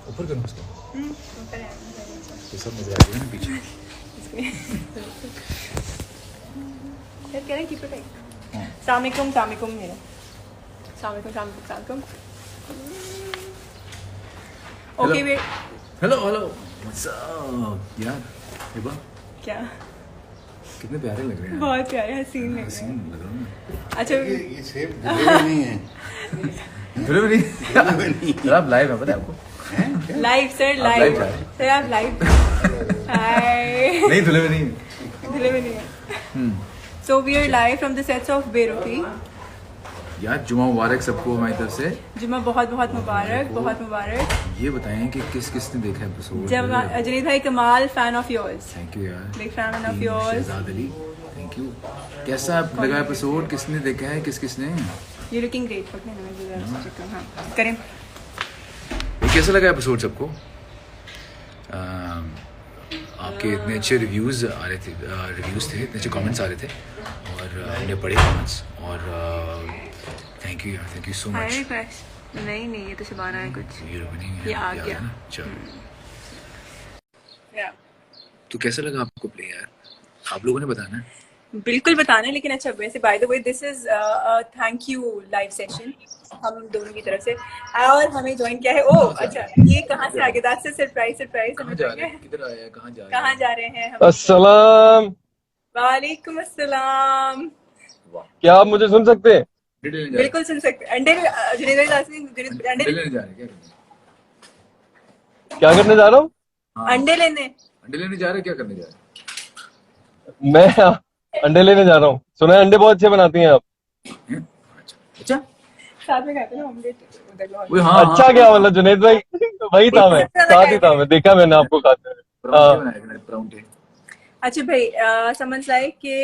ऊपर करूँ उसको? ऊपर है तो सब नजर आ जाएगा ना पीछे। क्या कह रहे हैं? कीप इट हाँ। सामिकुम सामिकुम मेरा सामिकुम सामिकुम सामिकुम। Okay wait. Hello hello what's up यार। हिबा क्या? कितने प्यारे लग रहे हैं। बहुत प्यारे हसीन लग रहे हसीन हैं। लग रहा हूँ ना। अच्छा ये शेप धुले नहीं है। धुले में नहीं। सर आप लाइव है पता है आपको? लाइव सर, आप लाइव live जा रहे हैं? सर, आप लाइव। हाय। नहीं धुले में नहीं। दिल्ली में नहीं है। So we are live from the sets of Berukhi. यार जुमा मुबारक सबको हमारी तरफ से। जुम्मा बहुत बहुत मुबारक, बहुत मुबारक। ये बताएं कि किस किस ने देखा एपिसोड? जब जुनैद भाई कमाल, fan of yours, thank you यार। Big fan of yours. Shahzad Ali thank you. कैसा लगा एपिसोड? किसने देखा है किस किसने? You looking great. पकड़े ना मैं चेक करूं। हां करें। ये कैसा लगा एपिसोड सबको? आपके इतने अच्छे रिव्यूज़ आ रहे थे, इतने अच्छे कमेंट्स आ रहे थे और हमने पढ़े कमेंट्स और थैंक यू यार, thank you so hi much. Request. नहीं ये तो शबाना है कुछ। ये नहीं है, ये आ याद गया। है ना? चलो। या तो कैसा लगा आपको प्ले यार? आप लोगों ने बताना है। बिल्कुल बताना है, लेकिन अच्छा वैसे bye the way this is thank you live session हम दोनों की तरफ से। और हमें ज्वाइन किया है। ओह अच्छा, ये कहाँ से आ गया? दैट्स अ सरप्राइज कहाँ हमें जा ज्वाइन रहे है। हैं? किधर आया है? कहाँ जा रहे कहाँ हैं? जा रहे हैं हम? अस्सलाम। वालेकुम अस्सलाम। वाह। क्या आप मुझे सुन सकते हैं? अंडे लेने जा रहे बिल्कुल सुन सकते हैं। अंडे जुनैद भाई हैं? अंडे अंडे लेने जा रहे हैं क्या करने? क्या करने जा रहा हूँ? हाँ अंडे लेने। अंडे लेने जा रहे हैं, क्या करने जा रहे हैं? मैं अंडे लेने जा रहा हूँ। सुना है अंडे बहुत अच्छे बनाती हैं आप। हैं? अच्छा अच्छा। साथ में खाते हैं ना ऑमलेट उधर लाहौर वो में। हाँ अच्छा क्या मतलब जुनैद भाई? वही था, मैं सबसे ज्यादा साथ ही था, मैं देखा मैंने आपको खाते हुए। परांठे हाँ बनाए थे परांठे। अच्छा भाई, someone's like कि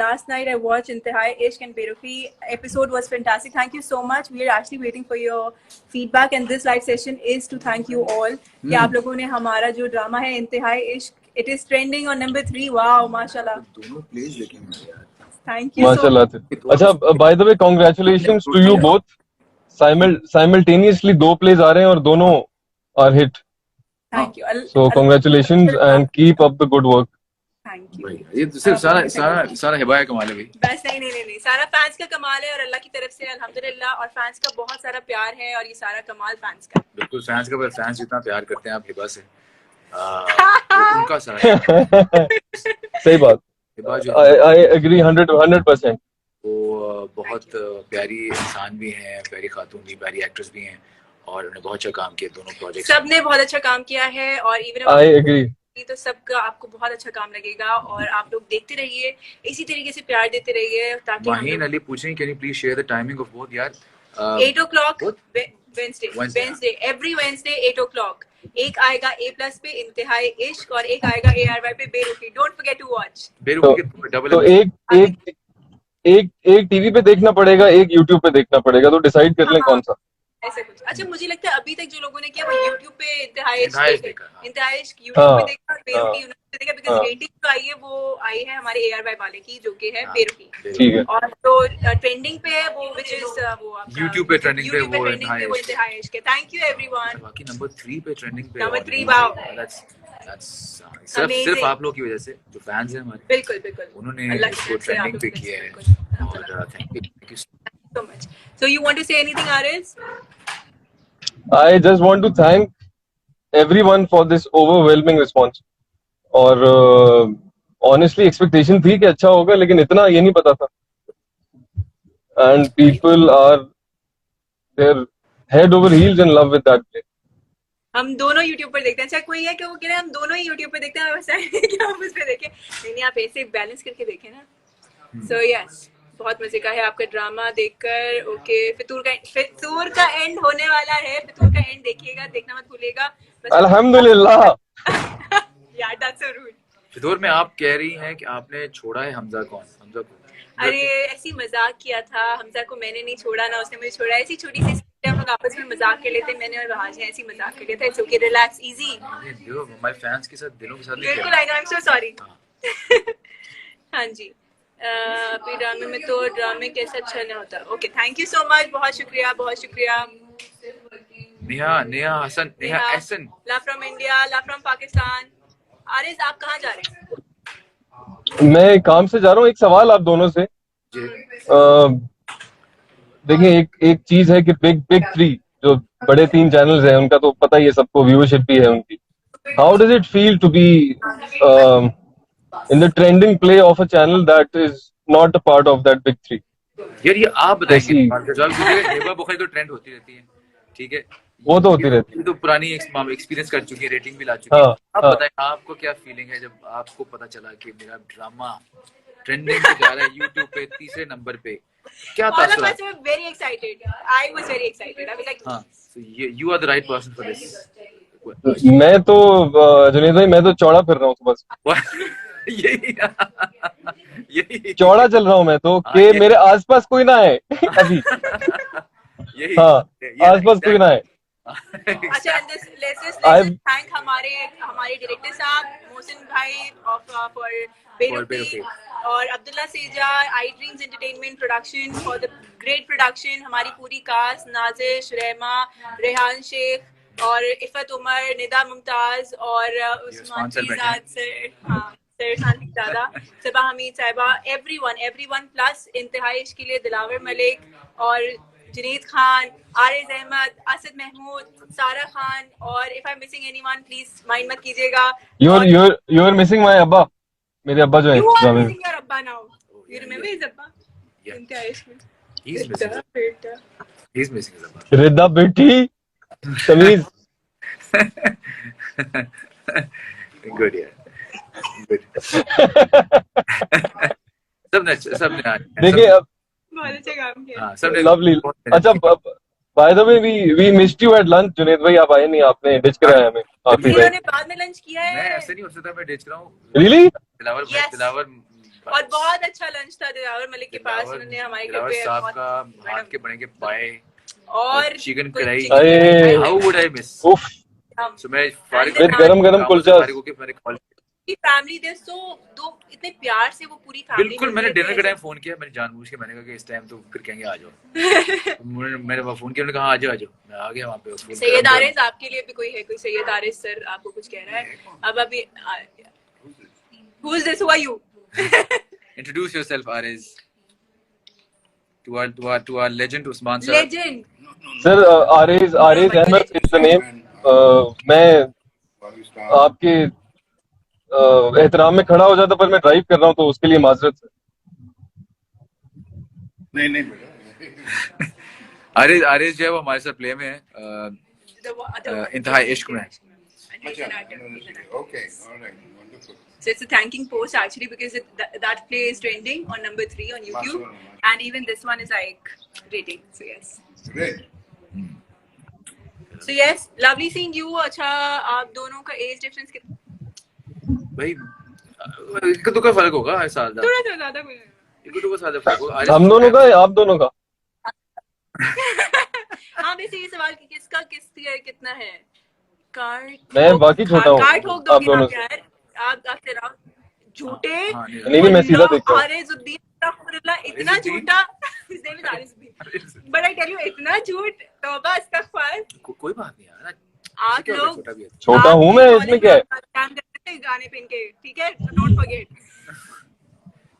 last night I watched Intihai Ishq and Berufi episode was fantastic. Thank you so much. We are actually waiting for your feedback and this live session is to thank you all कि आप लोगों ने हमारा जो drama है इंतहाई इश्क, it is trending on number 3. Wow, माशाल्लाह. दोनों प्लेस देखेंगे यार। Thank you so माशाल्लाह से। अच्छा, by the way congratulations to you both. Simultaneously दो प्लेज आ रहे हैं और दोनों are hit. thank you. So congratulations and keep up the good work. Thank you. भाई ये तो सिर्फ सारा हिबाया कमाल है भाई। बस नहीं, सारा फैंस का कमाल है और अल्लाह की तरफ से अल्हम्दुलिल्लाह, और फैंस का बहुत सारा प्यार है और ये सारा कमाल फैंस का। बिल्कुल फैंस का, पर फैंस जितना प्यार करते हैं आप हिबा से, वो उनका सारा सही बात। हिबा जो आई एग्री 100%। वो बहुत प्यारी इंसान भी हैं, प्यारी खातून भी, प्यारी एक्ट्रेस भी हैं और उन्होंने बहुत अच्छा काम किया दोनों प्रोजेक्ट्स। सबने बहुत अच्छा काम किया है और इवन आई एग्री। तो सबका आपको बहुत अच्छा काम लगेगा और आप लोग देखते रहिए, इसी तरीके से प्यार देते रहिए ताकि माहीन अली पूछें can you please share the timing of both यार? 8 o'clock Wednesday. Wednesday every Wednesday 8 o'clock। एक आएगा A+ पे इंतहाई इश्क और एक आएगा ARY पे Berukhi. Don't forget to watch. Berukhi के डबल तो एक टीवी पे देखना पड़ेगा, एक यूट्यूब पे देखना पड़ेगा, तो डिसाइड कर लें कौन सा। ऐसा कुछ। अच्छा मुझे लगता है अभी तक जो लोगों ने किया वो YouTube पे इंतहाई इंतहाई इश्क देखा, हाँ। इंतहाई इश्क YouTube पे हाँ, देखा और बेरुखी उन्होंने देखा, बिकॉज़ हाँ। रेटिंग जो आई है वो आई है हमारे ARY वाले की जो कि है हाँ, बेरुखी। ठीक है। और तो ट्रेंडिंग पे है वो which is वो आपका YouTube पे trending पे वो इंतहाई इंतहाई इश्क। इश्क है। Thank you everyone. बाकी नंबर 3 पे ट्रेंडिंग पे Number 3, wow. that's सिर्फ Amazing. आप लोग की वजह से, जो फैंस हैं हमारे, बिल्कुल उन्होंने अल्लाह की इसको तरफ से आप ट्रेंडिंग लोग पे की किया है बिल्कुल। और thank you so much. So you want to say anything, Aris? I just want to thank everyone for this overwhelming response. और honestly expectation थी कि अच्छा होगा, लेकिन इतना ये नहीं पता था। And people are they're head over heels in love with that play. हम दोनों YouTube पर देखते हैं। अच्छा कोई है कि वो कह रहे हैं हम दोनों ही YouTube पे देखते हैं, वैसा है कि आप उस पे देखें? नहीं आप ऐसे बैलेंस करके देखें ना। So yes, बहुत मजे का है आपका ड्रामा देखकर। ओके, फितूर का एंड होने वाला है। फितूर का एंड देखिएगा, देखना मत भूलिएगा। अल्हम्दुलिल्लाह। यार that's so rude. फितूर में आप कह रही हैं कि आपने छोड़ा है हमजा को। अरे ऐसी मजाक किया था, हमजा को मैंने नहीं छोड़ा ना उसने मुझे छोड़ा। ऐसी छोटी सी हम लोग आपस में मजाक कर लेते, मैंने और वहाज ने ऐसी मजाक कर लिया था। It's okay, relax, easy. हमारे फैंस के साथ, दिलों के साथ नहीं बिल्कुल, I know, I am so sorry. हाँ जी, फिर ड्रामे में तो ड्रामे कैसे अच्छा नहीं होता। Okay, thank you so much, बहुत शुक्रिया बहुत शुक्रिया। Neha Hasan, Neha Ehsan. Love from India, love from Pakistan. Areej आप कहाँ जा रहे हैं? मैं काम से जा रहा हूँ। एक सवाल आप दोनों से। जी। देखिए, एक एक चीज है कि बिग बिग थ्री जो बड़े 3 चैनल्स हैं, उनका तो पता ही है सबको, व्यूअरशिप भी है उनकी। How does it feel to be in the trending play of a channel that is not a part of that big three? यार ये आप बताएंगे कैसी? हेबा बुखारी तो ट्रेंड होती रहती है, ठीक है, वो तो होती रहती है। ये तो पुरानी एक्सपीरियंस कर चुकी है, रेटिंग भी ला चुकी है। हाँ, आप हाँ। बताएं आपको क्या फीलिंग है जब आपको पता चला कि मेरा ड्रामा ट्रेंडिंग पे जा रहा है, यूट्यूब पे 3रे नंबर पे, क्या All of तासुरात? us were very excited. I was very excited. I was like, हाँ, so you are the right person for this. मैं तो जुनेद भाई, मैं तो चौड़ा फिर रहा हूँ सुबह से। यही यही चौड़ा चल रहा हूँ मैं तो, हाँ, कि ये- मेरे आसपास कोई ना है अभी। यही हाँ, ये आसपास कोई ना है। अच्छा, let's just I've- thank हमारे डायरेक्टर साहब मोहसिन भाई for बेरुखी और Abdullah Seja, I dreams entertainment production for the great production. हमारी पूरी कास्ट, नाजिश, रहमा, रेहान शेख और इफ़त उमर, निदा मुमताज और उस्मान sponsor बैठे शीजाद सर, हाँ सर शांति दादा, सबा हमीद साहिबा, एवरीवन प्लस इंतहाई इश्क के लिए दिलावर मलिक और जुनैद खान, आरिज अहमद, असद महमूद, सारा खान, और if I missing anyone please mind मत कीजिएगा। You're missing my अब्बा। मेरे अब्बा जो है You are ड्रामे में। missing your Abba now. You remember his Abba? Yeah. इंतहा इश्क में। He's missing his- बेटा। he's missing his Abba. रिदा बेटी तमीज। Good यार, good. सबने देखिए अब बहुत अच्छा काम किया। हाँ, सबने लवली। बहुत अच्छा, by the way we missed you at lunch Junaid भाई, आप आए नहीं, आपने डिच कराया हमें आखिरी में। इन्होंने बाद में लंच किया मैं है ऐसे नहीं हो सकता, मैं डिच रहा हूँ। रियली? दिलावर Yes. दिलावर और बहुत अच्छा लंच था दिलावर मलिक के पास। दिलावर उन्होंने हमारे घर दिलावर पे साहब बहुत- का हाथ के बने के पाए और चिकन कढ़ाई। अरे। How would I miss? उफ, सो मैं फारिग With गरम कुलचा। फारिग होके मैंने कॉल, फैमिली दे सो दो इतने प्यार से वो पूरी फैमिली बिल्कुल मैंने डिनर के टाइम फोन किया, मैंने जानबूझ के मैंने कहा कि इस टाइम तो फिर कहेंगे आ जाओ। मैंने फोन किया, उन्होंने कहा आ जाओ, मैं आ गया वहाँ पे। सैयद आरिज, आपके लिए भी कोई है? कोई सैयद आरिज सर आपको कुछ कह रहा है? अब अभी who is this? Who are you? Introduce yourself, Ariz, to our legend Usman sir. Legend. Sir Areej Ahmed is the name. मैं पाकिस्तान आपके एहतराम में खड़ा हो जाता, पर मैं ड्राइव कर रहा हूँ तो उसके लिए माजरत है। नहीं बेटा आरिज जो है वो हमारे साथ प्ले में है, इंतहा इश्क में। अच्छा okay alright wonderful So it's a thanking post actually because that play is trending on number 3 on YouTube, and even this one is like rating. So yes. Great So yes, lovely seeing you. अच्छा, आप दोनों का age difference कितना? भाई एक तो का फर्क होगा हर साल का, थोड़ा ज्यादा कोई नहीं। एक तो का साल फर्क होगा। हम दोनों का या आप दोनों का? हाँ, वैसे ये सवाल कि किसका कितना है? कार्ड मैं बाकी छोटा हूँ कार्ड ठोक आप दोगे दोनों आप से। यार। आप तेरा झूठे। हाँ, नहीं मैं सीधा देखता हूँ। आरिजुद्दीन अस्तगफुरुल्लाह, इतना झूठा। His name is Arizuddin. But I tell you, इतना झूठ, तौबा अस्तगफार। कोई बात नहीं यार, आप क्या होगा, लोग छोटा भी है। छोटा हूँ मैं, इसमें क्या है? काम करते थे गाने पहन के, ठीक है? Don't forget.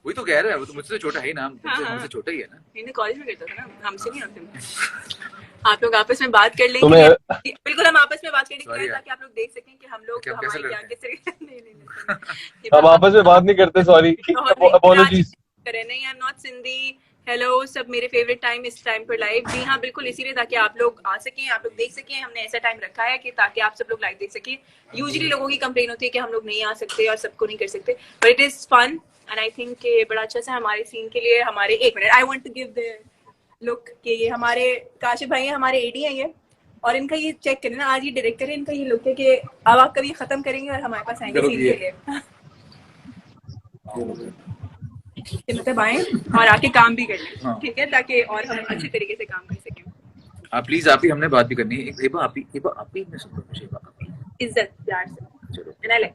वही तो कह रहा है, वो तो मुझसे छोटा है ना, हाँ। मुझसे छोटा ही है ना। मैंने कॉलेज में करता था ना, हमसे नहीं होते। आप लोग आपस में बात कर तो लेंगे। बिल्कुल हम आपस में बात करेंगे Sorry यार। ताकि आप लोग देख सकें कि हम लोग क्या- कैसे हमारी क्या लड़ते कैसे नहीं हम आपस में बात नहीं करते, सॉरी, अपॉलॉजीज। करे नहीं, I am not Sindhi. Hello सब मेरे फेवरेट टाइम इस टाइम पर लाइव। जी हाँ बिल्कुल, इसीलिए ताकि आप लोग आ सकें, आप लोग देख सकें। हमने ऐसा टाइम रखा है कि ताकि आप सब लोग लाइव देख सकें। यूजुअली लोगों की कंप्लेन होती है कि हम लोग नहीं आ सकते और सबको नहीं कर सकते, but it is fun and I think कि बड़ा अच्छा सा हमारे सीन के लिए। हमारे एक minute, I want to give the look कि ये हमारे काशिफ भाई हैं, हमारे एडी हैं ये, और इनका ये चेक करें ना, आज ये डायरेक्टर है, इनका ये लुक है कि अब आप कभी खत्म करेंगे और हमारे पास आएंगे सीन के लिए। मतलब आए और आके काम भी कर लें, हाँ। ठीक है, ताकि और हम अच्छे तरीके से काम कर सकें। आप प्लीज, आप ही हमने बात भी करनी है। हेबा आप ही मैं सुन रहा हूँ। हेबा आप ही, इज्जत प्यार से, चलो and I like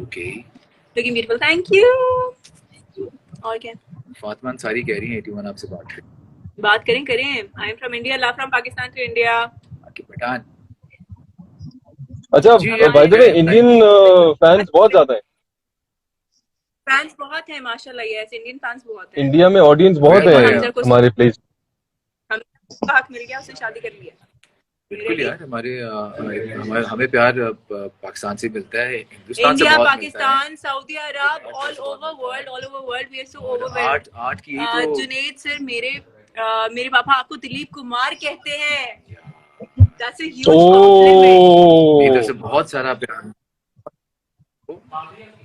okay. Looking beautiful, thank you. और क्या? फातिमा अंसारी कह रही है 81 आपसे बात करें। बात करें I am from India, love from Pakistan to India. बाकी पठान अच्छा, जी by the way Indian fans बहुत ज्यादा हैं फैंस बहुत हैं माशाल्लाह, यस इंडियन फैंस बहुत हैं। इंडिया में, ऑडियंस बहुत Well, है हमजा को हमारे प्लेस। हमजा का हक मिल गया, उसने शादी कर लिया। बिल्कुल यार, हमें प्यार पाकिस्तान से मिलता है, हिंदुस्तान से इंडिया, बहुत पाकिस्तान, सऊदी अरब, all over world we are so overwhelmed. Art की यही तो जुनेद सर, मेरे पापा आपको दिलीप कुमार कहते हैं। That's a huge compliment. मेरी तरफ ओ से बहुत सारा प्यार,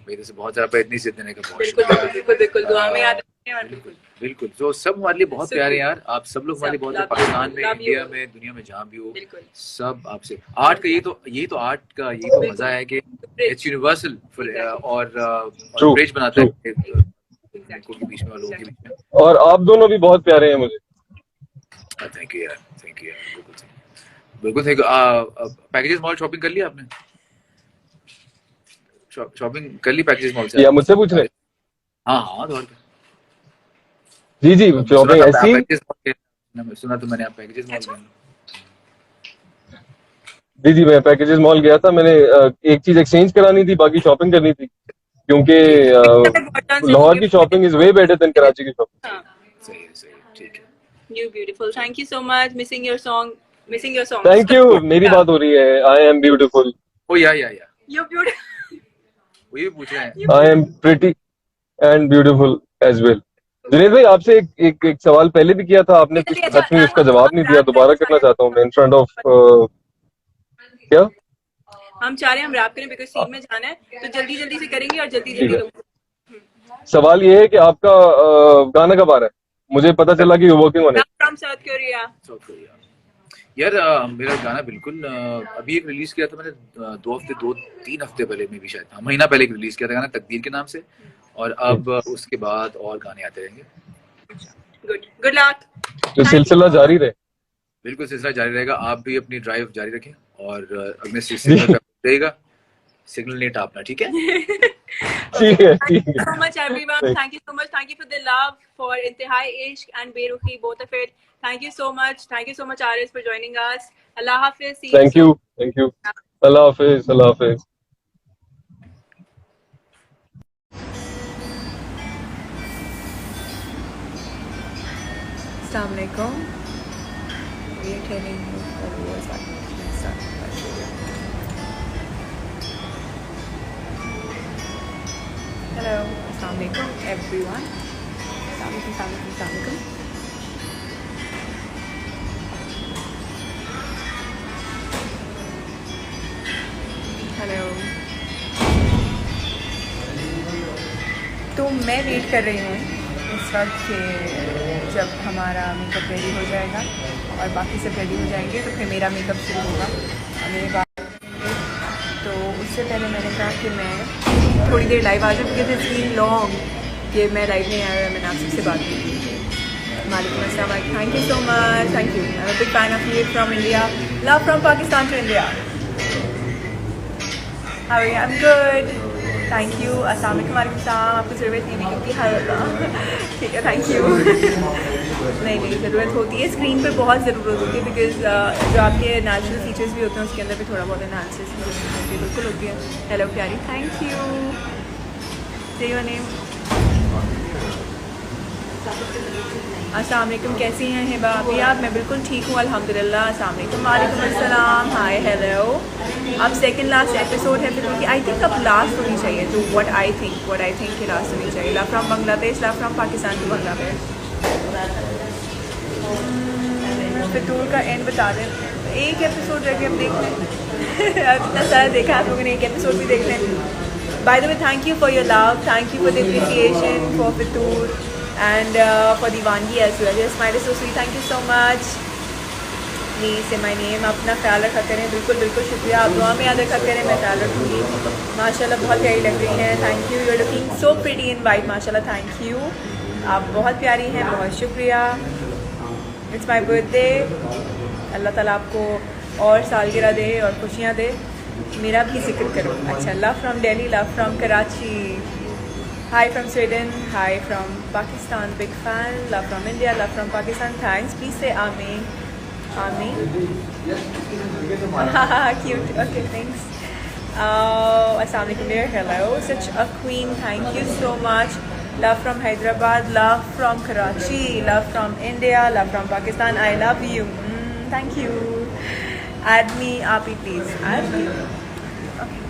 मेरे से बहुत सारा प्यार, इतनी से देने का बहुत बिल्कुल शुक्रिया। बिल्कुल बिल्कुल, दुआ में याद रखें। और बिल्कुल बिल्कुल, जो सब हमारे लिए बहुत प्यारे हैं यार, आप सब लोग हमारे लिए बहुत, पाकिस्तान में, इंडिया में, दुनिया में जहाँ भी हो, सब आपसे। आर्ट का यही तो आर्ट का यही तो मजा है कि इट्स यूनिवर्सल और ब्रिज बनाता है के बीच में और लोगों के बीच में। और आप दोनों भी बहुत प्यारे हैं मुझे। थैंक यू यार, बिल्कुल thank you. Packages mall shopping कर लिया आपने? शॉपिंग कर ली पैकेजेस मॉल से? या मुझसे पूछ रहे? हाँ हाँ, और जी शॉपिंग ऐसी। सुना तो मैंने, आप पैकेजेस मॉल गए? जी मैं पैकेजेस मॉल गया था। मैंने एक चीज एक्सचेंज करानी थी, बाकी शॉपिंग करनी थी, क्योंकि लाहौर की shopping is way better than Karachi की शॉपिंग। सही ठीक है। You beautiful. Thank you so much. Missing your song. Thank you. मेरी बात हो रही है। I am beautiful. ओ या You're beautiful. वही पूछ रहे हैं। I am pretty and beautiful as well. Junaid भाई, आपसे एक सवाल पहले भी किया था, आपने कुछ अच्छी उसका जवाब नहीं दिया। दोबारा करना चाहता हूँ मैं इन फ्रंट ऑफ क्या हम चाह रहे हैं हम रैप करें, बिकॉज़ सीन में जाना है, तो जल्दी से करेंगे और जल्दी सवाल ये है कि आपका गाना कब आ रहा है? मुझे पता चला कि working on it. From south Korea. यार मेरा गाना बिल्कुल अभी एक रिलीज किया था मैंने 2-3 हफ्ते पहले में भी, शायद महीना पहले रिलीज किया था गाना, तकदीर के नाम से। और अब उसके बाद और गाने आते रहेंगे। Good luck. तो सिलसिला जारी रहे। बिल्कुल सिलसिला जारी रहेगा। आप भी अपनी ड्राइव जारी रखें और अगले सिग्नल पे रहेगा, सिग्नल नहीं टापना, ठीक है? ठीक है। Thank you so much everyone. Thank you so much. Thank you for the love, for Intihai Ishq and Berukhi, both of it. Thank you so much. Thank you so much Aris for joining us. Allah Hafiz. Thank you. Allah Hafiz. Assalamu alaikum. We are telling you the viewers that let's start. Hello. Assalamu alaikum everyone. Assalamu alaikum. Hello. तो मैं wait कर रही हूँ इस वक्त कि जब हमारा मेकअप रेडी हो जाएगा और बाकी सब रेडी हो जाएंगे तो फिर मेरा मेकअप शुरू होगा। मेरे बाद तो उससे पहले मैंने कहा कि मैं थोड़ी देर लाइव आ जाऊँ, बिकॉज इट्स बीन लॉन्ग कि मैं लाइव नहीं आया। मैंने आप सबसे बात की थी। वालेकुम अस्सलाम। Thank you so much. Thank you. I am a big fan of you from India. Love from Pakistan to India. How are you? I'm good. Thank you. अस्सलाम वालेकुम। वालेकुम सलाम। आपको ज़रूरत नहीं है क्योंकि ठीक है, थैंक यू। नहीं ज़रूरत होती है, स्क्रीन पे बहुत ज़रूरत होती है, बिकॉज जो आपके नेचुरल फीचर्स भी होते हैं उसके अंदर भी थोड़ा बहुत एनालिसिस होती है, बिल्कुल होती है। हेलो प्यारी, थैंक यू। से योर नेम। अस्सलाम वालेकुम, कैसी हैं हिबा अभी आप? मैं बिल्कुल ठीक हूँ अल्हम्दुलिल्लाह। अस्सलाम वालेकुम। वालेकुम अस्सलाम। Hi hello. अब सेकंड लास्ट एपिसोड है फिल्म की। आई थिंक अब लास्ट होनी चाहिए, जो व्हाट आई थिंक कि लास्ट होनी चाहिए। Love from Bangladesh, love from Pakistan to Bangladesh. Fitoor का एंड बता दें, एक एपिसोड रह गया, अब देख लें। इतना सारा देखा आप लोगों ने, एक एपिसोड भी देख लें। By the way, thank you for your love, thank you for the appreciation for Fitoor and for Diwangi as well. Your smile is so sweet. Thank you so much. Please say my name. अपना ख्याल रखा करें। बिल्कुल शुक्रिया। आप दुआ में याद रखा करें, मैं ख्याल रखूँगी। माशाल्लाह बहुत प्यारी लग रही हैं। Thank you. You are looking so pretty in white. माशाल्लाह, थैंक यू। आप बहुत प्यारी हैं, बहुत शुक्रिया। It's my birthday. अल्लाह ताला आपको और सालगिरह दे और खुशियाँ दे। मेरा भी जिक्र करो। अच्छा, love from Delhi, love from Karachi. Hi from Sweden. Hi from Pakistan. Big fan. Love from India. Love from Pakistan. Thanks. Please say Ameen. Ameen. Cute. Okay, thanks. Assalamualaikum dear. Hello. Such a queen. Thank you so much. Love from Hyderabad. Love from Karachi. Love from India. Love from Pakistan. I love you. Thank you. Add me, Api, please. Add me. Okay.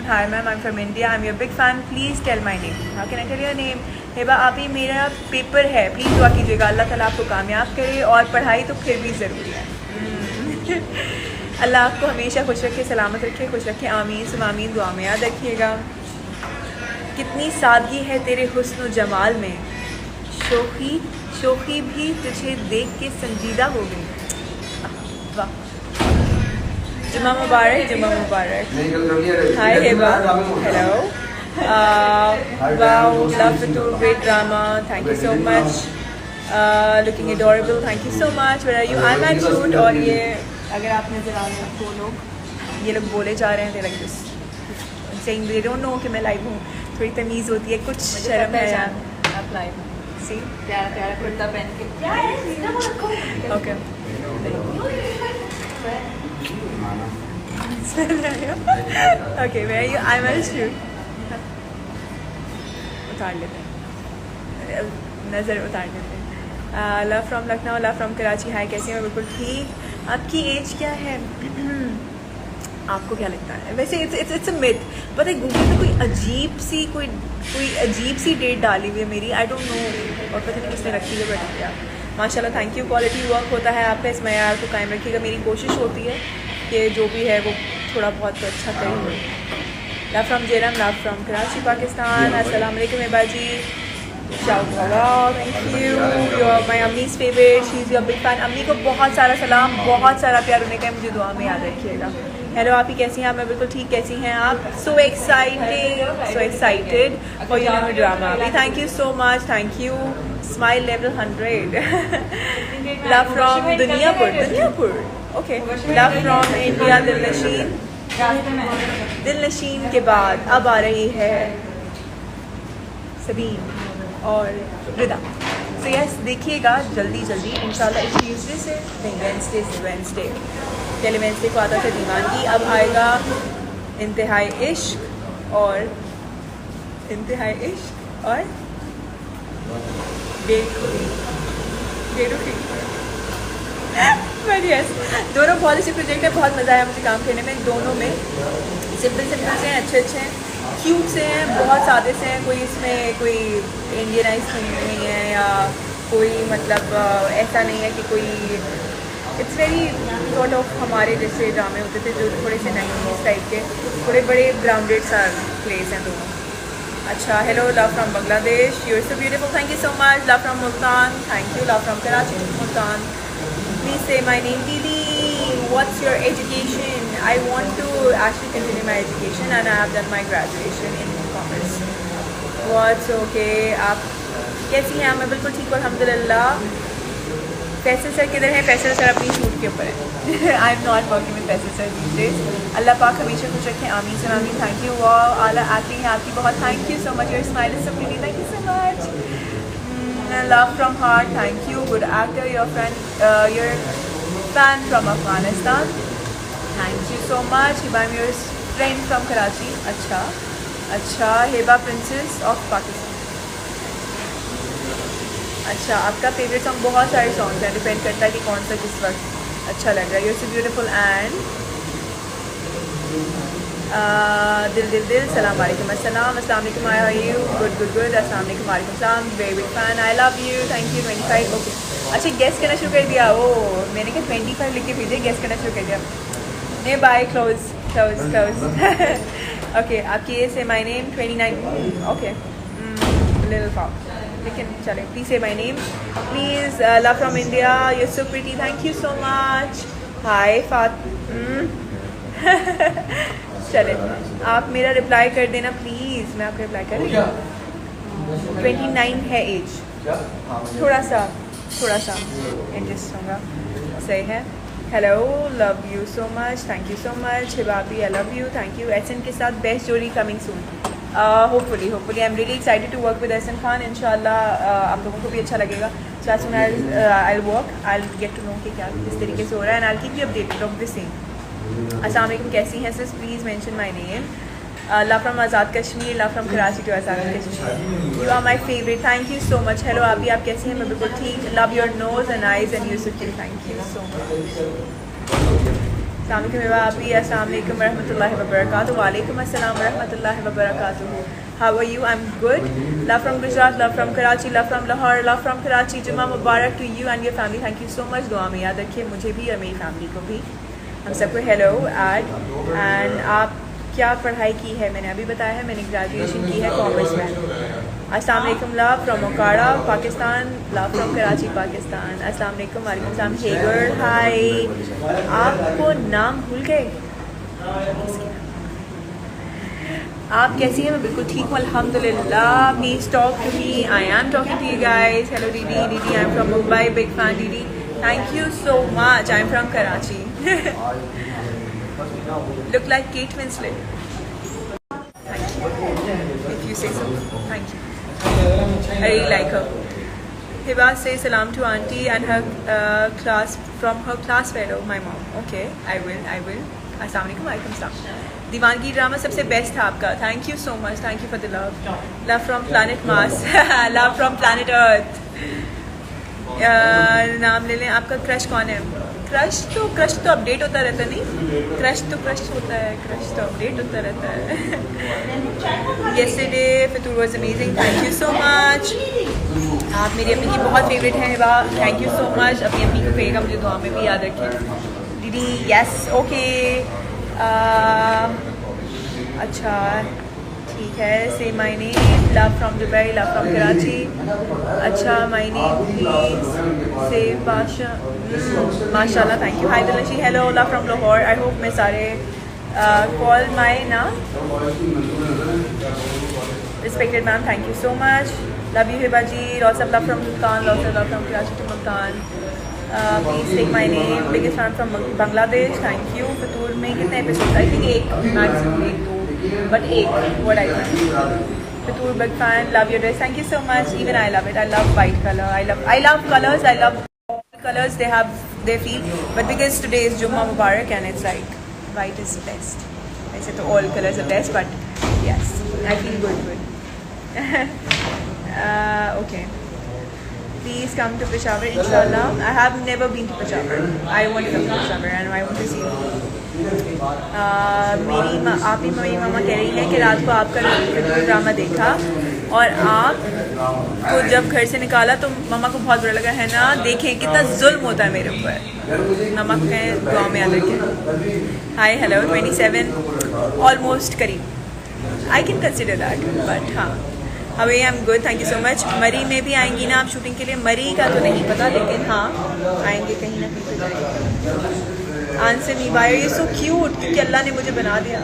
Hi ma'am, I'm from India. I'm your big fan. Please tell my name. How can I tell your name? हेबा आपी मेरा paper है, please दुआ कीजिएगा, अल्लाह ताला आपको कामयाब करे, और पढ़ाई तो फिर भी ज़रूरी है। अल्लाह आपको हमेशा खुश रखे, सलामत रखे, खुश रखे, आमीन सुम आमीन, दुआ में याद रखिएगा। कितनी सादगी है तेरे हुस्न जमाल में, शोखी शोखी भी तुझे देख के संजीदा हो गई। वाह, जुम्मा मुबारक, जुम्मा मुबारक। हाय हेबा, hello. Wow, love the tour, great drama, thank you so much. Looking adorable, thank you so much. Where are you? I'm at shoot, और ये अगर आप नजर आ रहे हैं तो लोग, ये लोग बोले जा रहे हैं, they like this saying they don't know कि मैं लाइव हूँ। थोड़ी तमीज़ होती है, कुछ शर्म है यार। आप लाइव सी प्यारा प्यारा कुर्ता पहन के। Okay okay, where are you? I'm at shoot. उतार लेते हैं, नज़र उतार लेते हैं। Love from Lucknow, love from Karachi. Hi, कैसी हैं? बिल्कुल ठीक। आपकी एज क्या है? आपको क्या लगता है? वैसे इट्स अ मिथ, पता है गूगल पे कोई अजीब सी डेट डाली हुई है मेरी, आई डोंट नो, और पता नहीं किसने रखी है, बट क्या माशाल्लाह, थैंक यू। क्वालिटी वर्क होता है आपका, इस मयार को कायम रखिएगा। मेरी कोशिश होती है कि जो भी है वो थोड़ा बहुत तो अच्छा करें। लव फ्रॉम जेरम, लव फ्रॉम कराची, पाकिस्तान। अस्सलाम वालेकुम एबा जी, थैंक यू। योर माई अम्मीज़ favourite, she is your big fan. अम्मी को बहुत सारा सलाम, बहुत सारा प्यार होने का, मुझे दुआ में याद रखिएगा। हेलो आप ही, कैसी हैं आप? मैं बिल्कुल ठीक, कैसी हैं आप? So excited for your new drama. अभी thank you so much, thank you. Smile level 100। Love from Dunyapur, okay. Love from India, दिल नशीन के बाद अब आ रही है सबीन और रिदा। सो यस, देखिएगा जल्दी इंशाल्लाह इस ट्यूसडे से नहीं, वेंसडे पहले वेंसडे को आता था दीवानगी, अब आएगा इंतहाई इश्क और बेरुखी। बट यस, दोनों बहुत अच्छे प्रोजेक्ट है, बहुत मज़ा आया मुझे काम करने में। दोनों में सिंपल से हैं, अच्छे हैं, क्यूट से हैं, बहुत सादे से हैं, कोई इसमें कोई इंडियनाइज थिंग नहीं है, या कोई मतलब ऐसा नहीं है कि कोई, इट्स वेरी सॉर्ट ऑफ हमारे जैसे ड्रामे होते थे जो थोड़े से 90s टाइप के, थोड़े बड़े ग्राउंडेड सा प्लेस हैं दोनों। अच्छा, hello, love from Bangladesh, you are so beautiful, thank you so much. Love from Multan, thank you. Love from Karachi, Multan. Please say my name, Didi. What's your education? I want to actually continue my education and I have done my graduation in commerce. What's okay? आप कैसी हैं? मैं बिल्कुल ठीक हूँ, अल्हम्दुलिल्लाह। Faisal sir किधर हैं? फैसल सर अपनी शूट के ऊपर है। I am not working with Faisal sir these days. अल्लाह पाक हमेशा खुश रखें, आमीन से आमीन। Thank you. वाह, आला एक्टिंग है आपकी, बहुत thank you so much. Your smile is so pretty, thank you so much. Love from heart, thank you. Good actor, your fan from Afghanistan. Thank you so much. Hiba, I'm your friend from Karachi. अच्छा, Hiba Princess of Pakistan. अच्छा, आपका favourite song, बहुत सारे songs हैं, depend करता है कि कौन सा किस वक्त अच्छा लग रहा है। You're so beautiful and दिल सलाम वालेकुम, अस्सलाम वालेकुम, हाउ आर यू? गुड, अस्सलाम वालेकुम, वालेकुम सलाम, very big fan, I love you, thank you. 25, okay. अच्छा, गेस करना शुरू कर दिया। ओ, मैंने कहा 25 लिख के भेजे, गेस करना शुरू कर दिया। नहीं, बाय, क्लोज। ओके, आपकी ये say my name 29, okay, little folk, लेकिन चले। Please say my name, please. Love from India, you so pretty, thank you so much. Hi फात, चले, आप मेरा रिप्लाई कर देना प्लीज़, मैं आपका रिप्लाई कर रही हूँ। 29 है एज, थोड़ा सा एडजस्ट होगा, सही है। Hello, love you so much, thank you so much. हिबाबी, I love you, thank you. SN के साथ बेस्ट जोड़ी coming soon. Hopefully I'm really excited to work with Ahsan Khan. इंशाल्लाह आप लोगों को भी अच्छा लगेगा. So as soon as I'll work, I'll get to know कि क्या किस तरीके से हो रहा है, and I'll keep you updated of the same. अस्सलाम वालेकुम, कैसी हैं sis? Please mention my name. Love from Azad Kashmir, love from Karachi to Azad Kashmir. You are my favorite. Thank you so much. Hello आप कैसे हैं? मैं बिल्कुल ठीक. Love your nose and eyes and you so cute. Thank you so much. अस्सलाम वालेकुम अभी. अस्सलाम वालेकुम रहमतुल्लाहि व बरकातुहू. वालेकुम अस्सलाम रहमतुल्लाहि व बरकातुहू. How are you? I'm good. Love from Gujarat, love from Karachi, love from Lahore, love from Karachi. Jumaa Mubarak to you and your family. Thank you so much. दुआ में याद रखिए मुझे भी और मेरी फैमिली को भी. हम सबको हेलो एड. एंड आप क्या पढ़ाई की है? मैंने अभी बताया है, मैंने ग्रेजुएशन की है कॉमर्स में. अस्सलाम वालेकुम. Love from Okara Pakistan, love from Karachi Pakistan. अस्सलाम वालेकुम. वालेकुम सलाम. हे गर्ल हाय. आपको नाम भूल गए? आप कैसी हैं? मैं बिल्कुल ठीक हूँ अल्हम्दुलिल्लाह. Please talk to me. I am talking to you guys. Hello दीदी. दीदी I am from Mumbai. Big fan दीदी. Thank you so much. I am from Karachi. Look like Kate Winslet. Thank you. If you say so. Thank you. I really like her. Hiba say salam to auntie and her class from her class fellow, my mom. Okay, I will. Assalamu alaikum. Walaikum salam. दीवानगी drama सबसे best था आपका. Thank you so much. Thank you for the love. Love from planet Mars. Love from planet Earth. नाम ले लें. आपका crush कौन है? क्रश तो अपडेट होता रहता है. नहीं, क्रश तो होता है. क्रश तो अपडेट होता रहता है. Yesterday Fitoor was amazing. Thank you so much. आप मेरी अम्मी की बहुत फेवरेट हैं. वाह, थैंक यू सो मच. अपनी अम्मी को कहिएगा मुझे दुआ में भी याद रखें. दीदी यस ओके. अच्छा ठीक है. Say my name. Love from Dubai, love from Karachi. अच्छा माय नेम प्लीज से माशाल्लाह. Thank you. हाय दिलशी. Hello. Love from Lahore. I hope मैं सारे कॉल माय ना respected ma'am. Thank you so much. Love you Hiba ji. Lots of love from Multan. Lots of love from Karachi to Multan. Please take my name. Biggest fan from Bangladesh. Thank you. Fitoor में कितने episode? I think एक maximum 1-2 but 8 what I want. Fatoor big fan. Love your dress. Thank you so much. Even I love it. I love white color. I love colors. I love all colors. They have their feel. But because today is Jummah Mubarak and it's like white is best. I said all colors are best, but yes, I feel good. Okay. Please come to Peshawar, inshallah. I have never been to Peshawar. I want to come to Peshawar and I want to see you. मेरी आपकी मेरी मामा कह रही है कि रात को आपका ड्रामा देखा और आपको जब घर से निकाला तो मामा को बहुत बुरा लगा है ना. देखें कितना जुल्म होता है मेरे ऊपर. मामा को कहें दुआ में याद रखें. Hi hello. 27 ऑलमोस्ट करीब. I can consider that but हाँ. Away I am good. Thank you so much. Murree में भी आएंगी ना आप शूटिंग के लिए? मरी का तो नहीं पता लेकिन हाँ आएंगे कहीं ना कहीं. आंसर नहीं. Why are you so cute. क्योंकि अल्लाह ने मुझे बना दिया.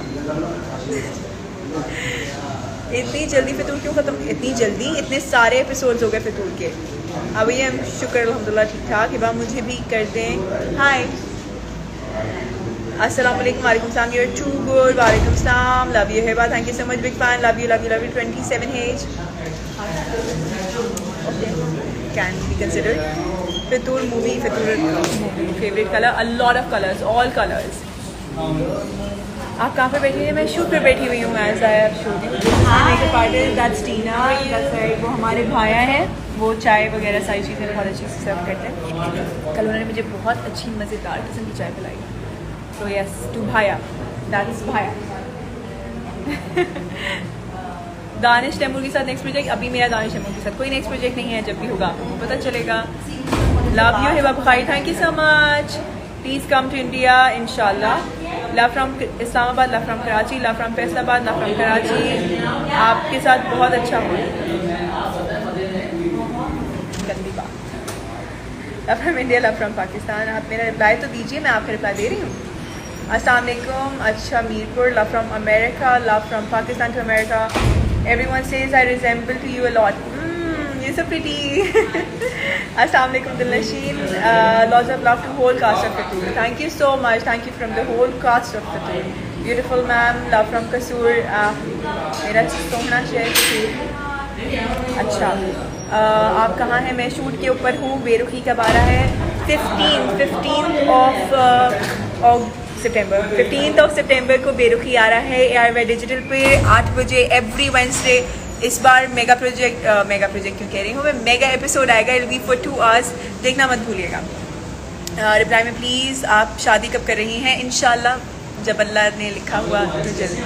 इतनी जल्दी फितूर क्यों ख़त्म? इतनी जल्दी इतने सारे एपिसोड्स हो गए फितूर के. अभी हम शुक्र अल्हम्दुलिल्लाह ठीक ठाक. हिबा मुझे भी कर दें. हाय. अस्सलाम वालेकुम. वालेकुम सलाम. You are too good. वालेकुम सलाम. Love you Hiba. Thank you so much. Big fan. Love you 27 age. Okay can be considered. Fatoor movie, favorite color, a lot of colors, all colors. आप कहाँ पे बैठी हैं? मैं शूट पे बैठी हुई हूँ. As I have showed you. Makeup artist that's Tina. That's right. वो हमारे भाया हैं. वो चाय वगैरह सारी चीज़ें बहुत अच्छी से सर्व करते हैं. कल उन्होंने मुझे बहुत अच्छी मज़ेदार किस्म की चाय पिलाई. सो यस टू भाया. दैट्स भाया. दानिश तैमूर के साथ नेक्स्ट प्रोजेक्ट? अभी मेरा दानिश तैमूर के साथ कोई नेक्स्ट प्रोजेक्ट नहीं है. जब भी होगा आपको पता चलेगा. Love you Hiba Bukhari. Thank you so much. Please come to India इंशाल्लाह. Love from Islamabad. Love from Karachi. Love from Faisalabad. Love from Karachi. आपके साथ बहुत अच्छा हो. गंदी बात. Love from India. Love from Pakistan. आप मेरा रिप्लाई तो दीजिए. मैं आपका रिप्लाई दे रही हूँ. अस्सलाम वालेकुम. अच्छा Mirpur. Love from America. Love from Pakistan to America. Everyone says I resemble to you a lot. You're so pretty. Assalamu alaikum Dilnasheen. Lots of love to whole cast of Fatoor. Thank you so much. Thank you from the whole cast of Fatoor. Beautiful ma'am, love from कसूर। मेरा सोहना share कसूर। अच्छा, आप कहाँ हैं? मैं shoot के ऊपर हूँ। बेरुखी कब आ रहा है? 15th ऑफ सितंबर को बेरुखी आ रहा है ARY डिजिटल पे 8 बजे एवरी वेडनेसडे। इस बार मेगा प्रोजेक्ट क्यों कह रही हूँ मैं, मेगा एपिसोड आएगा। It will be for 2 hours, देखना मत भूलिएगा। रिप्लाई में प्लीज़, आप शादी कब कर रही हैं? इंशाल्लाह जब अल्लाह ने लिखा हुआ तो जल्दी।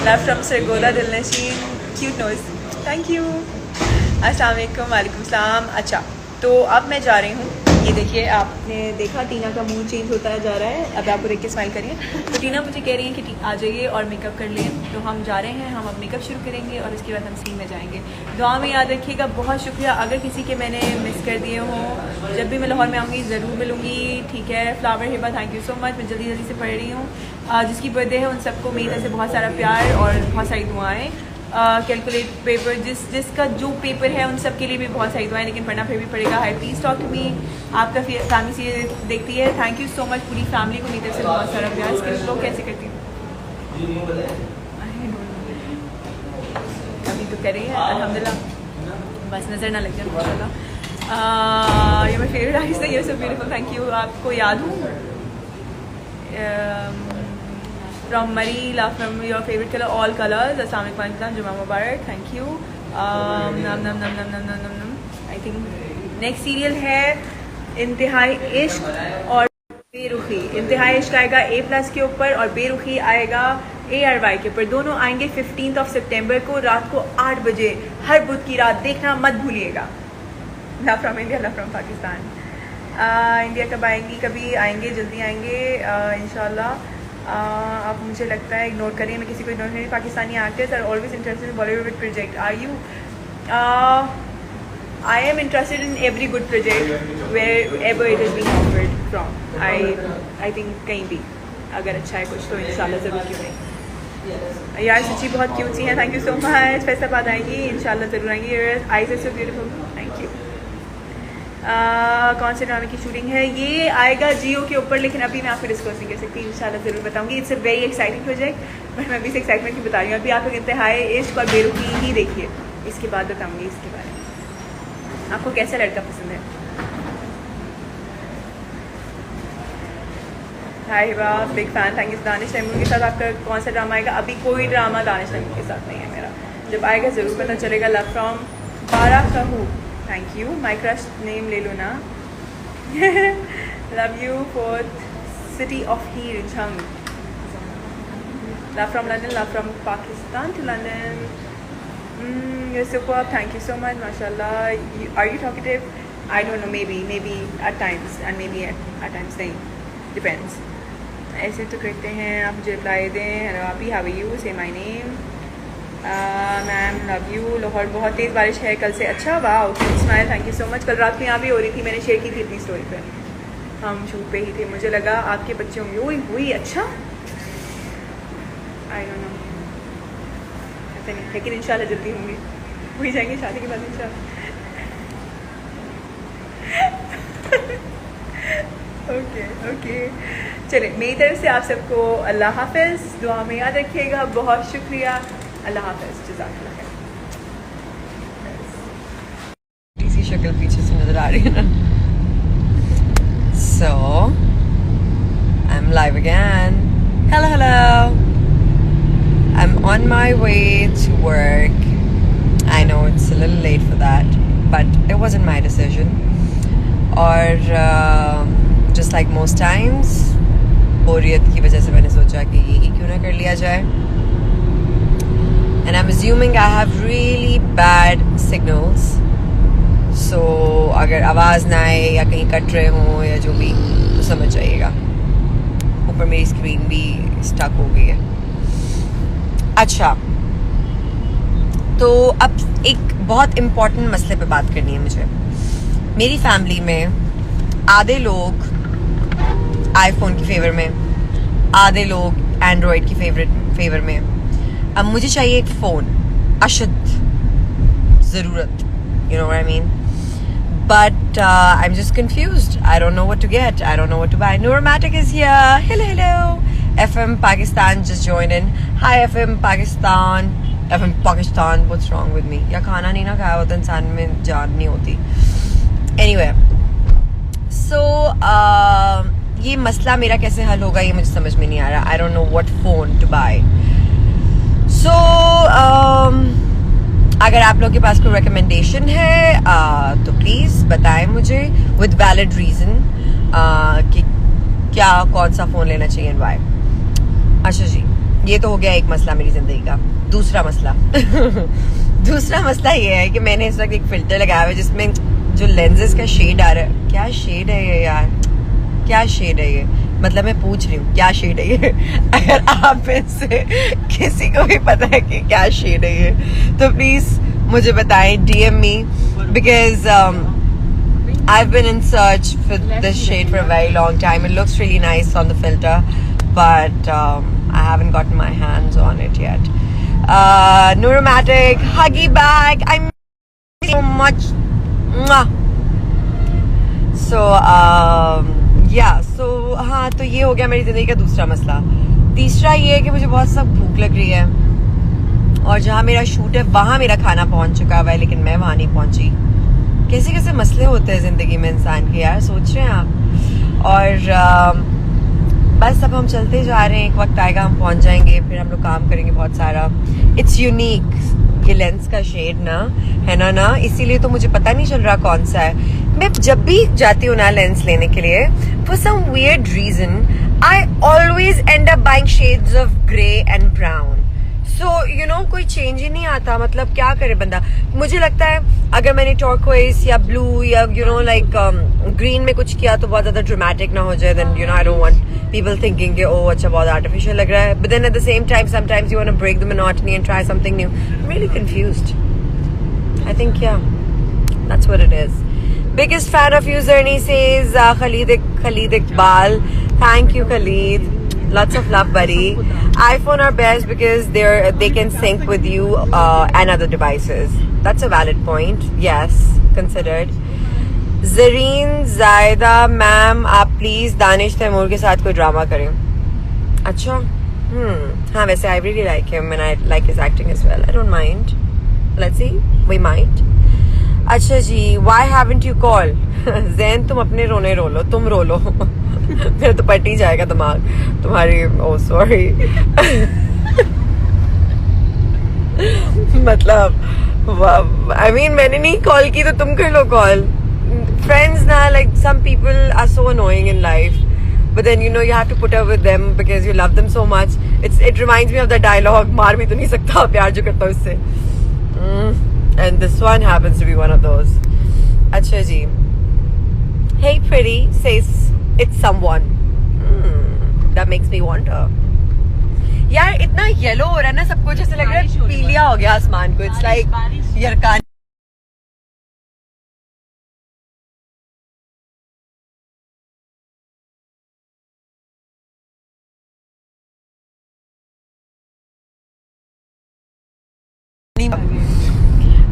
Love from Sargodha Dilnasheen, cute nose, thank you. अस्सलाम वालेकुम। वालेकुम सलाम। अच्छा, तो अब मैं जा रही हूँ। ये देखिए, आपने देखा टीना का मूड चेंज होता जा रहा है। अब आपको देख के स्माइल करिए। तो टीना मुझे कह रही है कि आ जाइए और मेकअप कर लें, तो हम जा रहे हैं। हम अब मेकअप शुरू करेंगे और उसके बाद हम सीन में जाएंगे। दुआ में याद रखिएगा। बहुत शुक्रिया। अगर किसी के मैंने मिस कर दिए हों, जब भी मैं लाहौर में आऊँगी ज़रूर मिलूँगी, ठीक है। Flower Hiba, thank you so much. मैं जल्दी जल्दी से पढ़ रही हूँ। जिसकी बर्थडे है उन सबको मेरी तरफ से बहुत सारा प्यार और बहुत सारी दुआएँ। कैलकुलेट पेपर, जिसका जो पेपर है उन सब के लिए भी बहुत सारी दुआएं, लेकिन पढ़ना फिर भी पड़ेगा। Hi please talk to me. आपका फैमिली से देखती है, थैंक यू सो मच। पूरी फैमिली को मेरी तरफ से बहुत सारा प्यार। इसके लोग कैसे करती हूँ अभी तो कर रही है अल्हम्दुलिल्लाह, बस नज़र ना लग जाए माशाल्लाह। ये मेरी फेवरेट आर्टिस्ट है, ये सब ब्यूटीफुल, थैंक यू। आपको याद हूँ from Murree, love from your favourite colour, all colours. अस्सलाम वालेकुम, जुमा मुबारक, thank you. I think next serial है इंतहाई इश्क और बेरुखी। इंतहाई इश्क आएगा A+ के ऊपर और बेरुखी आएगा ARY के ऊपर। दोनों आएंगे 15th ऑफ सितंबर को रात को 8 बजे, हर बुध की रात, देखना मत भूलिएगा। Love from India, love from Pakistan. India कब आएंगी? कभी आएंगे, जल्दी आएंगे इंशाल्लाह। आप मुझे लगता है इग्नोर करिए, मैं किसी को इग्नोर नहीं। Pakistani actors are always interested in Bollywood project, are you? I am interested in every good project wherever it is being offered from. I think कहीं भी अगर अच्छा है कुछ तो इंशाल्लाह ज़रूर, क्यों नहीं। यार सच्ची बहुत क्यूट सी हैं, thank you so much. Faisalabad आएंगी इंशाल्लाह, ज़रूर आएंगी। Eyes are so beautiful, thank you. कौन से ड्रामे की शूटिंग है? ये आएगा जियो के ऊपर, लेकिन अभी मैं आपको डिस्कस नहीं कर सकती। इंशाल्लाह ज़रूर बताऊंगी। It's a very exciting project, but मैं अभी से एक्साइटमेंट की बता रही हूँ। अभी आप लोग इंतहाई इश्क और बेरुखी ही देखिए, इसके बाद बताऊंगी इसके बारे में आपको कैसा लड़का पसंद है। हाय वाह, big fan, thank you. Danish Taimur के साथ आपका कौन सा ड्रामा आएगा? अभी कोई ड्रामा दानिश तैमूर के साथ नहीं है मेरा, जब आएगा ज़रूर पता चलेगा। Love from Bara Kahu, thank you. My crush name ले लो ना। Love you. 4th city of Heer, Jhang. Love from London, love from Pakistan to London. You're superb, thank you so much, mashallah. Are you talkative? I don't know, maybe at times, and maybe at times नहीं, depends. ऐसे तो करते हैं, आप मुझे reply दें। Hello अभी, how are you? से my name. Ma'am love you. Lahore बहुत तेज़ बारिश है कल से। अच्छा, वाह, smile, thank you so much. कल रात में यहाँ भी हो रही थी, मैंने शेयर की थी अपनी स्टोरी पर। हम शूट पे ही थे, मुझे लगा आपके बच्चे होंगे। हुई अच्छा, आई डोंट नो, ऐसा नहीं, लेकिन इंशाल्लाह जल्दी होंगी, हो ही जाएंगे शादी के बाद इंशाल्लाह। ओके, चले, मेरी तरफ से आप सबको अल्लाह हाफ़िज़। दुआ में याद रखिएगा। बहुत शुक्रिया। अल्लाह हाफ़िज़, जज़ाकल्लाह खैर। इसी शक्ल पीछे से नजर आ रही है ना। So I'm live again. Hello. I'm on my way to work. I know it's a little late for that, but it wasn't my decision. और just like most times, बोरियत की वजह से मैंने सोचा कि यही क्यों ना कर लिया जाए। And I'm assuming I have really bad signals. So अगर आवाज़ ना आए या कहीं कट रहे हों या जो भी, तो समझ जाइएगा। ऊपर मेरी स्क्रीन भी स्टक हो गई है। अच्छा, तो अब एक बहुत इम्पोर्टेंट मसले पे बात करनी है मुझे। मेरी फैमिली में आधे लोग आईफोन की फेवर में, आधे लोग एंड्रॉयड की फेवर में। अब मुझे चाहिए एक फ़ोन, अशद ज़रूरत, you know what I mean? But I'm just confused. I don't know what to get. I don't know what to buy. Noormatic is here. Hello. FM Pakistan just joined in. Hi FM Pakistan. FM Pakistan, what's wrong with me? या खाना नहीं ना खाया होता इंसान में जान नहीं होती. Anyway, so ये मसला मेरा कैसे हल होगा ये मुझे समझ में नहीं आ रहा. I don't know what phone to buy. So अगर आप लोग के पास कोई रिकमेंडेशन है तो प्लीज बताएं मुझे विद वैलिड रीजन कि क्या कौन सा फोन लेना चाहिए एंड व्हाई. अच्छा जी, ये तो हो गया एक मसला मेरी जिंदगी का. दूसरा मसला दूसरा मसला ये है कि मैंने इस वक्त एक फिल्टर लगाया हुआ है जिसमें जो लेंसेज का शेड आ रहा है. क्या शेड है ये यार, क्या शेड है ये? मतलब मैं पूछ रही हूँ क्या शेड है ये. अगर आप में से किसी को भी पता है कि क्या शेड है ये तो प्लीज मुझे बताएं. DM me because I've been in search for this shade for a very long time. It looks really nice on the filter, but I haven't gotten my hands on it yet. Neuromatic, huggy back. I miss you so much. Mwah. So हाँ, तो ये हो गया मेरी जिंदगी का दूसरा मसला. तीसरा ये है कि मुझे बहुत सब भूख लग रही है और जहाँ मेरा शूट है वहाँ मेरा खाना पहुँच चुका हुआ है लेकिन मैं वहाँ नहीं पहुँची. कैसे कैसे मसले होते हैं जिंदगी में इंसान के यार, सोच रहे हैं आप. और बस अब हम चलते जा रहे हैं. एक वक्त आएगा हम पहुँच जाएंगे, फिर हम लोग काम करेंगे बहुत सारा. इट्स यूनिक ये लेंस का शेड ना, है ना, इसीलिए तो मुझे पता नहीं चल रहा कौन सा है. मैं जब भी जाती हूँ ना लेंस लेने के लिए, for some weird reason I always end up buying shades of grey and brown. So you know कोई चेंज ही नहीं आता. मतलब क्या करे बंदा. मुझे लगता है अगर मैंने टर्कोइज या ब्लू या यू नो लाइक ग्रीन में कुछ किया तो बहुत ज्यादा ड्रामेटिक ना हो जाए. Then you know I don't want people thinking कि oh अच्छा बहुत artificial लग रहा है. But then at the same time sometimes you want to break the monotony and try something new. I'm really confused. I think yeah, that's what it is. Biggest fan of you, Zerni says. Khalid Iqbal. Thank you, Khalid. Lots of love, buddy. iPhone are best because they can sync with you and other devices. That's a valid point. Yes, considered. Zareen Zaida ma'am आप please Danish Taimur के साथ कोई drama करें. अच्छा हाँ, वैसे I really like him and I like his acting as well. I don't mind. Let's see, we might. अच्छा जी, why haven't you called? Jain तुम अपने रोने रो लो, तुम रो लो. फिर तो पट ही जाएगा दिमाग तुम्हारी. oh sorry. मतलब I mean मैंने नहीं कॉल की तो तुम कर लो call. Friends na, like some people are so annoying in life, but then you know you have to put up with them because you love them so much. It reminds me of the dialogue मार भी तो नहीं सकता प्यार जो करता हूँ उससे. And this one happens to be one of those. अच्छा जी. Hey pretty says it's someone. That makes me wonder. यार इतना येलो हो रहा है ना सब कुछ, ऐसे लग रहा है पीलिया हो गया आसमान को. It's like यरकान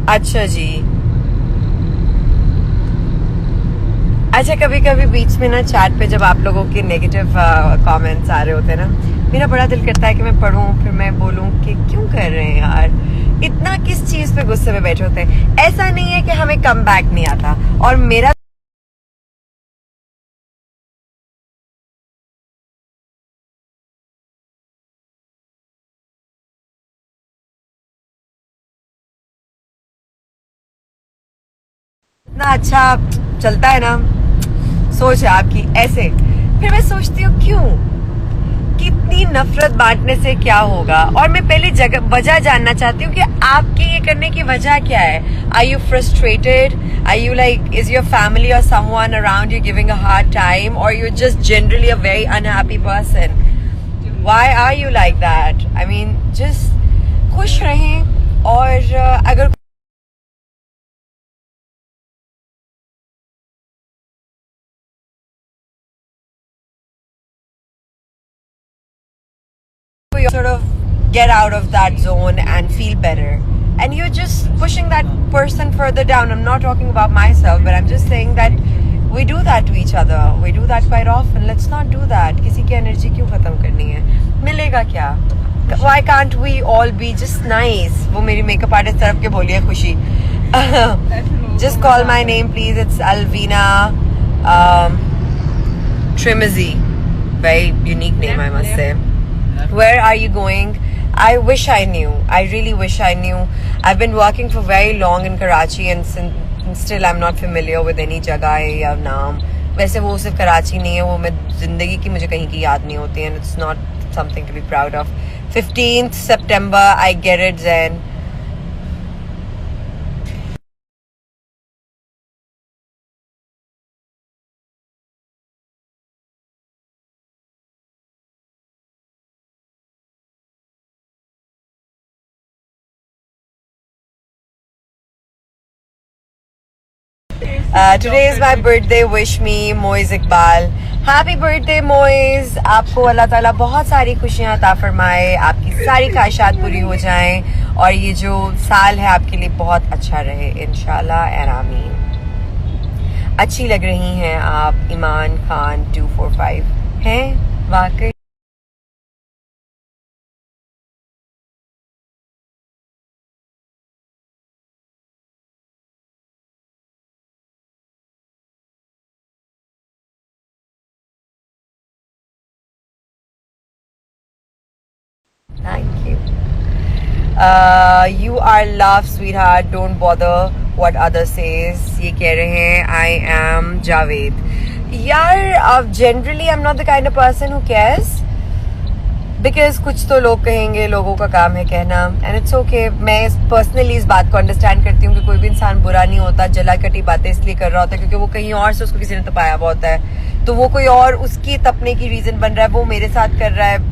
अच्छा जी. अच्छा कभी कभी बीच में ना चैट पे जब आप लोगों के नेगेटिव कमेंट्स आ रहे होते हैं ना, मेरा बड़ा दिल करता है कि मैं पढूं फिर मैं बोलूं कि क्यों कर रहे हैं यार, इतना किस चीज पे गुस्से में बैठे होते हैं. ऐसा नहीं है कि हमें कम बैक नहीं आता. और मेरा इतना अच्छा चलता है ना, सोच है आपकी ऐसे. फिर मैं सोचती हूँ क्यों, कितनी नफरत बांटने से क्या होगा. और मैं पहले वजह जानना चाहती हूँ कि आपके ये करने की वजह क्या है. Are you frustrated, are you like is your family और someone around you giving a hard time, और you just generally a very unhappy person. Why are you like that. I mean just खुश रहें. और अगर sort of get out of that zone and feel better, and you're just pushing that person further down. I'm not talking about myself, but I'm just saying that we do that to each other. We do that quite often. Let's not do that. किसी की energy क्यों खत्म करनी है. लगेगा क्या? Why can't we all be just nice? वो मेरी मेकअप आर्टिस्ट तरफ के बोलिए खुशी. Just call my name please. It's Alvina Trimizi. Very unique name, I must say. Where are you going? I wish I knew. I really wish I knew. I've been working for very long in Karachi and still I'm not familiar with any जगह या नाम. वैसे वो सिर्फ कराची नहीं है, वो मैं जिंदगी की मुझे कहीं की याद नहीं होती and it's not something to be proud of. 15th September, I get it then. Today is my birthday. Wish me Moiz Iqbal. Happy birthday Moiz. आपको अल्लाह ताला बहुत सारी खुशियाँ अता फरमाए, आपकी सारी ख्वाहिशात पूरी हो जाएं और ये जो साल है आपके लिए बहुत अच्छा रहे इंशाल्लाह एंड आमीन. अच्छी लग रही हैं आप. ईमान खान 245 हैं वाकई. Thank you. You are love, sweetheart. Don't bother what others says. ये कह रहे हैं I am Javed. यार, generally I'm not the kind of person who cares. Because कुछ तो लोग कहेंगे, लोगों का काम है कहना. And it's okay. मैं personally इस बात को understand करती हूँ कि कोई भी इंसान बुरा नहीं होता, जला कटी बातें इसलिए कर रहा होता है क्योंकि वो कहीं और से उसको किसी ने तपाया हुआ होता है. तो वो कोई और उसकी तपने की रीजन बन रहा है, वो मेरे साथ कर रहा है.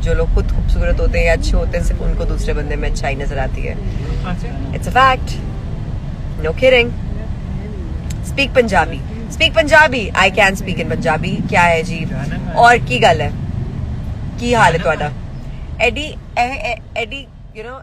जो लोग खुद खूबसूरत होते हैं या अच्छे होते हैं, सिर्फ उनको दूसरे बंदे में अच्छाई नजर आती है. It's a fact. No kidding. Speak Punjabi. Speak Punjabi. I can speak in Punjabi. क्या है जी? और की गल है? की हाल है तुहाडा? AD AD you know